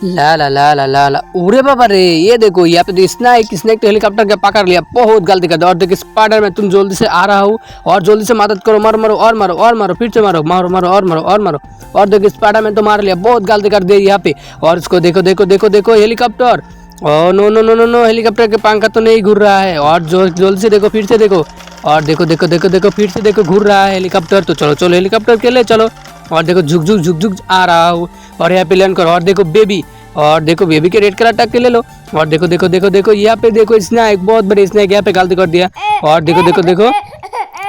ला ला ला ला ला ला उरे बाबा रे, ये देखो यहाँ पे तो स्नेक स्नेक तो हेलीकॉप्टर के पकड़ लिया, बहुत गलती कर दी। और देखो स्पाइडर मैन तुम जल्दी से आ रहा हो और जल्दी से मदद करो, मारो मारो और मारो और मारो, फिर से मारो मारो मारो और मारो और मारो। और देखो स्पाइडर मैन तो मार लिया, बहुत गलती कर दी यहाँ पे। और इसको देखो देखो देखो देखो helicopter, oh no no no no no, helicopter के पंखा तो नहीं घूर रहा है। और जो जल्दी से देखो, फिर से देखो, और देखो देखो देखो देखो फिर से देखो घूर रहा है हेलीकॉप्टर। तो चलो चलो हेलीकॉप्टर के लिए चलो। और देखो झुक झुक झुक झुक आ रहा हूँ और यहाँ पे लैंड करो। और देखो बेबी, और देखो बेबी के रेड कलर टक के ले लो। और देखो देखो देखो देखो यहाँ पे देखो स्नैक, बहुत बड़े स्नैक यहाँ पे गलती कर दिया। और देखो देखो देखो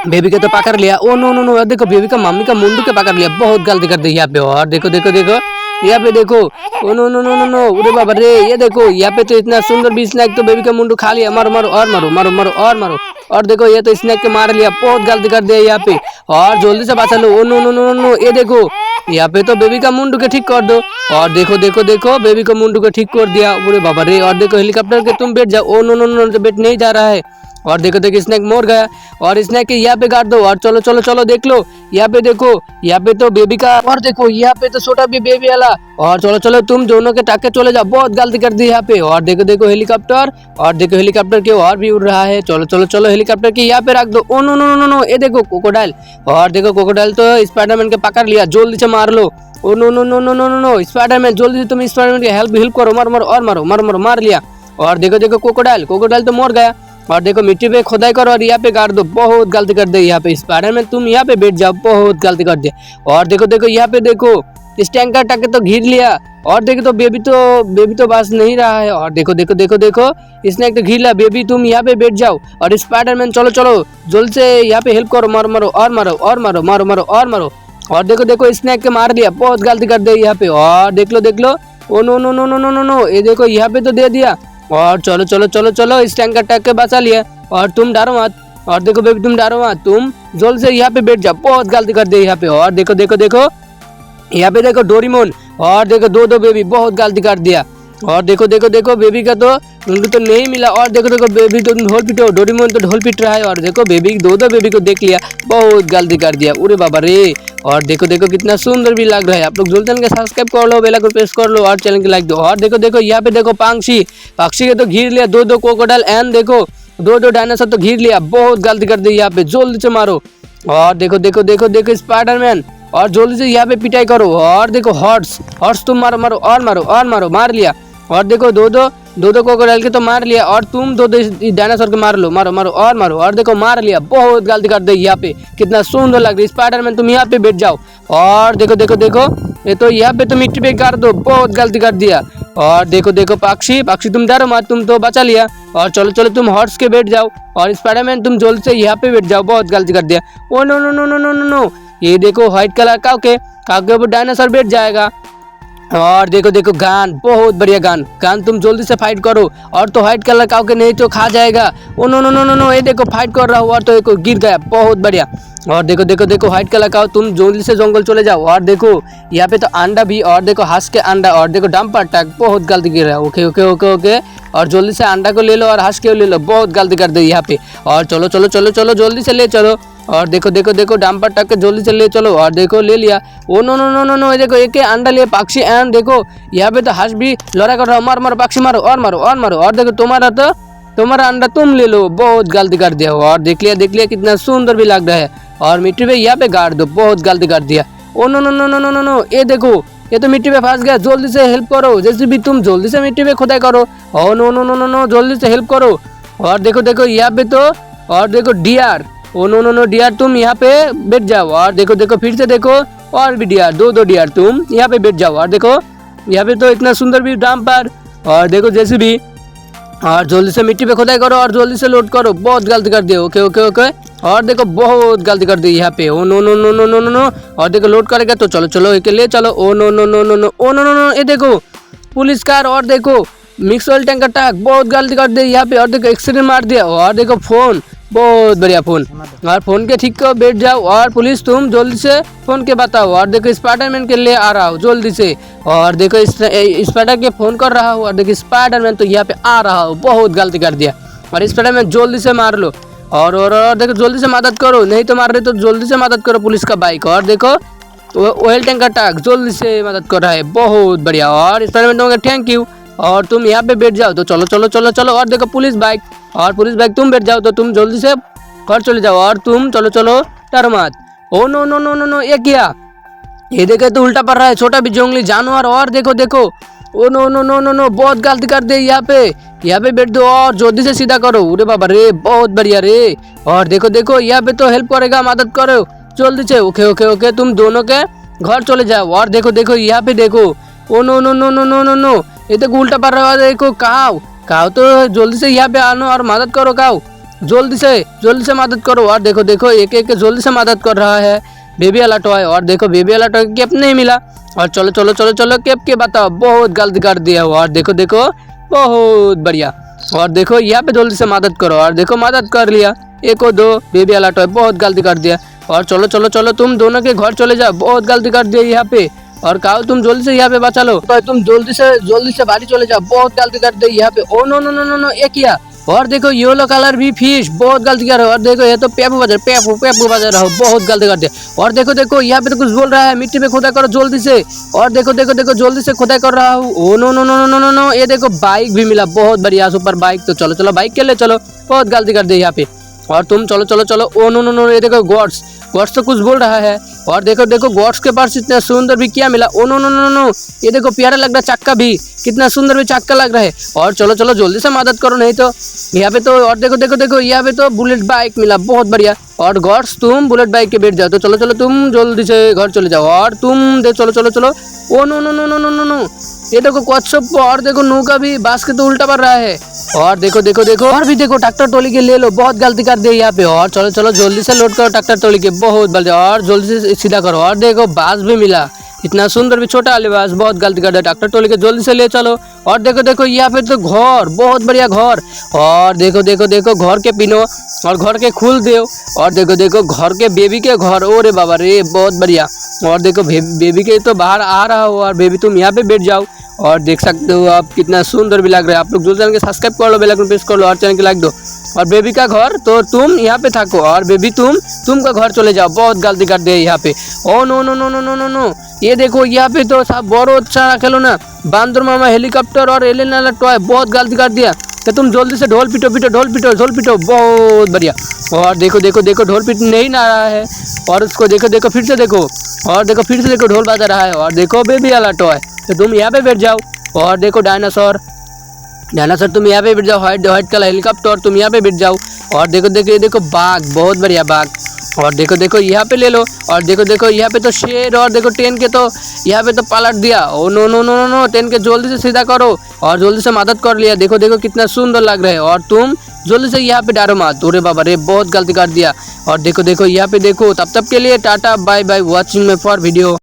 बेबी के तो पकड़ लिया, ओ नो नो नो, देखो बेबी का मम्मी का मुंडू के पकड़ लिया, बहुत गलती कर दी यहाँ पे। और देखो देखो देखो यहाँ पे देखो, oh no no no no no, अरे बाबा रे, ये देखो यहाँ पे तो इतना सुंदर भी स्नैक तो बेबी का मुंडू खा लिया, मारो मारो और मारो मारो मारो और मारो। और देखो ये तो स्नैक के मार लिया, बहुत गलती कर दिया यहाँ पे। और जल्दी से बचा लो, oh no no no no, ये देखो यहाँ पे तो बेबी का मुंडू के ठीक कर दो। और देखो देखो देखो बेबी का मुंडू को ठीक कर दिया, अरे बाबा रे। और देखो हेलीकॉप्टर के तुम बैठ जाओ, ओ नो नो नो, तो बैठ नहीं जा रहा है। और देखो देखो स्नैक मोड़ गया, और स्नैक के यहाँ पे गाड़ दो। और चलो चलो चलो देख लो, यहाँ पे देखो, यहाँ पे तो बेबी का, और देखो यहाँ पे तो छोटा भी बेबी वाला। और चलो चलो तुम दोनों के टाके चले जाओ, बहुत गलती कर दी यहाँ पे। और देखो देखो हेलीकॉप्टर, और देखो हेलीकॉप्टर के और भी उड़ रहा है, चलो चलो चलो हेलीकॉप्टर के यहाँ पे रख दो। Oh no no no no, ये देखो क्रोकोडाइल, और देखो क्रोकोडाइल तो स्पाइडरमैन के पकड़ लिया, जल्दी से मार लो। Oh no no no no no no no, Spiderman जल्दी से तुम स्पाइडरमैन की हेल्प करो, मारो मारो और मारो मारो मारो, मार लिया। और देखो देखो क्रोकोडाइल, क्रोकोडाइल तो मर गया। और देखो मिट्टी पे खुदाई करो और यहाँ पे गाड़ दो, बहुत गलती कर दी यहाँ पे। स्पाइडरमैन तुम यहाँ पे बैठ जाओ, बहुत गलती कर दिया। और देखो देखो यहाँ पे देखो इस टैंकर टाके तो घिर लिया। और देखो तो बेबी तो बस नहीं रहा है। और देखो देखो देखो देखो इसने तो घिर लिया, बेबी तुम यहाँ पे बैठ जाओ। और स्पाइडरमैन चलो चलो जल्द से यहाँ पे हेल्प करो, मारो मारो और मारो और मारो मारो मारो और मारो। और देखो देखो स्नैक के मार दिया, बहुत गलती कर दी यहाँ पे। और देख लो, oh no no no no no no no, ये देखो यहाँ पे तो दे दिया। और चलो चलो चलो चलो इस टैंकर टैक के बचा लिया। और तुम डरो मत, और देखो बेबी तुम डरो मत, तुम जल्द से यहाँ पे बैठ जाओ, बहुत गलती कर दी यहाँ पे। और देखो देखो देखो यहाँ पे देखो डोरेमोन, और देखो दो बेबी, बहुत गलती कर दिया। और देखो देखो देखो बेबी का तो उनको तो नहीं मिला। और देखो देखो बेबी तो ढोल पिटो, डोरेमोन तो ढोल पिट रहा है। और देखो बेबी दो बेबी को देख लिया, बहुत गलती कर दिया, अरे बाबा रे। और देखो देखो कितना सुंदर भी लग रहा है। आप लोग जल्दी चैनल के सब्सक्राइब कर लो, बेल आइकन प्रेस कर लो और चैनल के लाइक दो। और देखो देखो यहाँ पे देखो पक्षी के तो घिर लिया, दो क्रोकोडाइल एंड देखो दो डायनासोर तो घिर लिया, बहुत गलती कर दी यहाँ पे, जल्दी से मारो। और देखो देखो देखो देखो स्पाइडरमैन, और जल्दी से यहाँ पे पिटाई करो। और देखो हॉर्स तुम मारो मारो और मारो और मारो, मार लिया। और देखो दो क्रोकोडाइल के तो मार लिया, और तुम दो डायनासोर के मार लो, मारो मारो और मारो। और देखो मार लिया, बहुत गलती कर दी यहाँ पे, कितना सुंदर लग रही है। स्पाइडरमैन तुम यहाँ पे बैठ जाओ। और देखो देखो देखो ये तो यहाँ पे तो मिट्टी पे कर दो, बहुत गलती कर दिया। और देखो देखो पक्षी तुम डरो मत, तुम तो बचा लिया। और चलो चलो तुम हॉर्स के बैठ जाओ। और स्पाइडरमैन तुम जल्दी से यहाँ पे बैठ जाओ, बहुत गलती कर दिया। Oh no no no no no no no, ये देखो व्हाइट कलर काऊ के ऊपर डायनासोर बैठ जाएगा। और देखो देखो गान, बहुत बढ़िया गान तुम जल्दी से फाइट करो। और तो व्हाइट कलर काऊ के नहीं तो खा जाएगा। Oh no no no no no, ये देखो फाइट कर रहा हूँ और तो एक गिर गया, बहुत बढ़िया। और देखो देखो देखो व्हाइट कलर काऊ तुम जल्दी से जंगल चले जाओ। और देखो यहाँ पे तो अंडा भी, और देखो हंस के अंडा, और देखो डंपर टैग, बहुत गलती कर रहा है। ओके ओके ओके ओके, और जल्दी से अंडा को ले लो और हंस के ले लो, बहुत गलती कर दी यहाँ पे। और चलो चलो चलो चलो जल्दी से ले चलो। और देखो देखो देखो डंपर टक के जल्दी से ले चलो। और देखो ले लिया, oh no no no no no, ये देखो एक अंडा लिए पक्षी एंड देखो यहाँ पे तो हंस भी लड़ा कर रहा, मारो मारो पक्षी मारो और मारो और मारो। और देखो तुम्हारा अंडा तुम ले लो, बहुत गलती कर दिया। और देख लिया कितना सुंदर भी लग रहा है। और मिट्टी पे यहाँ पे गाड़ दो, बहुत गलती कर दिया। Oh no no no no no no no, ये देखो ये तो मिट्टी पे फंस गया, जल्दी से हेल्प करो, जैसे भी तुम जल्दी से मिट्टी पे खुदाई करो। Oh no no no no no, जल्दी से हेल्प करो। और देखो देखो यहाँ पे तो, और देखो dear, oh no no no dear तुम यहाँ पे बैठ जाओ। और देखो देखो फिर से देखो और भी डियर, दो डियर तुम यहाँ पे बैठ जाओ। और देखो यहाँ पे तो इतना सुंदर भी डंपर, और देखो जैसे भी, और जल्दी से मिट्टी पे खुदाई करो और जल्दी से लोड करो, बहुत गलती कर दिया। ओके ओके ओके, और देखो बहुत गलती कर दी यहाँ पे, oh no no no no no no no. और देखो लोड करेगा तो चलो चलो एक ले चलो। Oh no no no no no, oh no no no, ये देखो पुलिस कार, और देखो मिक्स ऑयल टैंकर टैक, बहुत गलती कर दी यहाँ पे। और देखो एक्सीडेंट मार दिया। और देखो फोन, बहुत बढ़िया फोन, और फोन के ठीक को बैठ जाओ। और पुलिस तुम जल्दी से फोन के बताओ। और देखो स्पाइडरमैन के लिए आ रहा हूँ जल्दी से। और देखो स्पाइडर के फोन कर रहा हूँ। और देखो स्पाइडरमैन तो यहाँ पे आ रहा हूँ, बहुत गलती कर दिया। और स्पाइडरमैन जल्दी से मार लो। और देखो जल्दी से मदद करो, नहीं तो मार रहे तो जल्दी से मदद करो पुलिस का बाइक। और देखो ऑयल टैंकर टैग जल्दी से मदद कर रहा है, बहुत बढ़िया। और स्पाइडरमैन तुम्हें थैंक यू। और तुम यहाँ पे बैठ जाओ, तो चलो चलो चलो चलो। और देखो पुलिस बाइक, और पुलिस बाइक तुम बैठ जाओ, तो तुम जल्दी से घर चले जाओ। और तुम चलो चलो डरो मत। Oh no no no no no, ये क्या, ये देखे तो उल्टा पड़ रहा है, छोटा भी जंगली जानवर। और देखो देखो, oh no no no no no, बहुत गलती कर दी। यहाँ पे बैठ दो और जल्दी से सीधा करो। अरे बाबा रे, बहुत बढ़िया रे। और देखो देखो, यहाँ पे तो हेल्प करेगा, मदद करो जल्दी से। ओके ओके ओके, तुम दोनों के घर चले जाओ। और देखो देखो, यहाँ पे देखो, oh no no no no no no no, ये देखो उल्टा पड़ रहा है। देखो काव काव, तो जल्दी से यहाँ पे आनो और मदद करो। काव जल्दी से मदद करो। और देखो देखो, एक एक जल्दी से मदद कर रहा है बेबी वाला टॉय। और देखो बेबी वाला टॉय कैप नहीं मिला। और चलो चलो चलो चलो, कैप के बताओ, बहुत गलती कर दिया हो। और देखो देखो, बहुत बढ़िया। और देखो यहाँ पे जल्दी से मदद करो। और देखो मदद कर लिया, एक और दो बेबी वाला टॉय, बहुत गलती कर दिया। और चलो चलो चलो, तुम दोनों के घर चले जाओ, बहुत गलती कर दिया यहाँ पे। और काओ तुम जल्दी से यहाँ पे बचा लो, तो तुम जल्दी से बाड़ी चले जाओ, बहुत गलती कर दी यहाँ पे। Oh no no no no no, ये किया। और देखो येलो कलर भी फिश, बहुत गलती कर रहे हो। और देखो ये तो पेपू बजा रहा हो, बहुत गलती कर दिया। और देखो देखो, यहाँ पे तो कुछ बोल रहा है, मिट्टी में खुदाई करो जल्दी से। और देखो देखो देखो, जल्दी से खुदाई कर रहा हूँ। Oh no no no no no no, ये देखो बाइक भी मिला, बहुत बढ़िया सुपर बाइक। तो चलो चलो बाइक के लिए चलो, बहुत गलती कर दी यहाँ पे। और तुम चलो चलो चलो। ओ नो नो नो, ये देखो गॉड्स तो कुछ बोल रहा है। और देखो देखो, गॉड्स के पास इतना सुंदर भी क्या मिला। Oh no no no no, ये देखो प्यारा लग रहा है चक्का भी, कितना सुंदर भी चक्का लग रहा है। और चलो चलो जल्दी से मदद करो, नहीं तो यहाँ पे तो। और देखो देखो देखो, यहाँ पे तो बुलेट बाइक मिला, बहुत बढ़िया। और गॉड्स तुम बुलेट बाइक के बैठ जाओ, तो चलो चलो तुम जल्दी से घर चले जाओ। और तुम दे चलो चलो चलो। Oh no no no no no no no, ये देखो कच्छप। और देखो नौका भी बास के तो उल्टा पड़ रहा है। और देखो देखो देखो, और भी देखो ट्रैक्टर ट्रॉली के ले लो, बहुत गलती कर दी यहाँ पे। और चलो चलो जल्दी से लोड करो ट्रैक्टर ट्रॉली के, बहुत बढ़िया। और जल्दी से सीधा करो। और देखो बास भी मिला, इतना सुंदर भी छोटा वाले बास, बहुत गलती कर दिया ट्रैक्टर ट्रॉली के, जल्दी से ले चलो। और देखो देखो, यहाँ पे तो घर, बहुत बढ़िया घर। और देखो देखो देखो, घर के पिनो और घर के खुल दो। और देखो देखो, घर के बेबी के घर, ओरे बाबा रे, बहुत बढ़िया। और देखो बेबी के तो बाहर आ रहा हो, और बेबी तुम यहाँ पे बैठ जाओ। और देख सकते हो आप, कितना सुंदर भी लग रहा है। आप लोग जो चैनल के सब्सक्राइब कर लो, बेल आइकन प्रेस कर लो, और चैनल के लाइक दो। और बेबी का घर तो तुम यहाँ पे थको, और बेबी तुम का घर चले जाओ, बहुत गलती कर दे यहाँ पे। Oh no no no no no no no, ये देखो यहाँ पे तो सब बहुत सारा खिलौना, बांदर मामा, हेलीकॉप्टर और एलियन वाला टॉय, बहुत गलती कर दिया। तो तुम जल्दी से ढोल पीटो पीटो, ढोल पीटो ढोल पीटो, बहुत बढ़िया। और देखो देखो देखो, ढोल पीट नहीं ना रहा है। और उसको देखो देखो, फिर से देखो। और देखो फिर से देखो, ढोल बजा रहा है। और देखो बेबी वाला टॉय, तो तुम यहाँ पे बैठ जाओ। और देखो डायनासोर तुम यहाँ पे बैठ जाओ, व्हाइट कलर हेलीकॉप्टर, तुम यहाँ पे बैठ जाओ। और देखो देखो, ये देखो बाघ, बहुत बढ़िया बाघ। और देखो देखो, यहाँ पे ले लो। और देखो देखो, यहाँ पे तो शेर। और देखो ट्रेन के तो यहाँ पे तो पलट दिया। Oh no no no no no, train के जल्दी से सीधा करो। और जल्दी से मदद कर लिया, देखो देखो कितना सुंदर लग रहा है। और तुम जल्दी से यहाँ पे डारो मत, अरे बाबा रे, बहुत गलती कर दिया। और देखो देखो, यहाँ पे देखो। तब के लिए tata bye bye, watching my for video.